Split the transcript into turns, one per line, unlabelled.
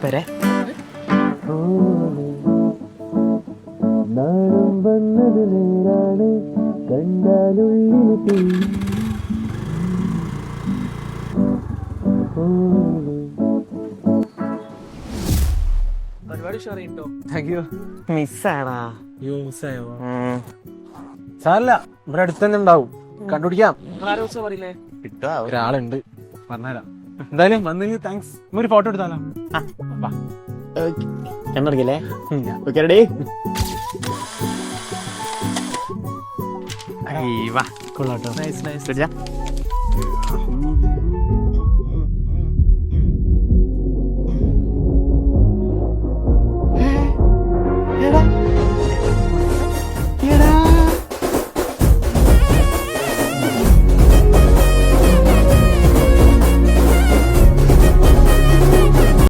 പേരെ
പരിപാടി ഉഷാറിട്ടോ.
Thank you. മിസ്സാടാ.
മിസ്സായോ?
സാരല്ല, ഇവിടെ അടുത്ത് തന്നെ ഉണ്ടാവും, കണ്ടുപിടിക്കാം.
ആരോസാ പറയില്ലേ?
ഒരാളുണ്ട്, പറഞ്ഞുതരാം. എന്തായാലും വന്നതിന് താങ്ക്സ്. ഒരു ഫോട്ടോ എടുത്താലോ?
കണ്ടറിയില്ലേ? Okay ready?
കൊള്ളാട്ടോ.
Nice nice.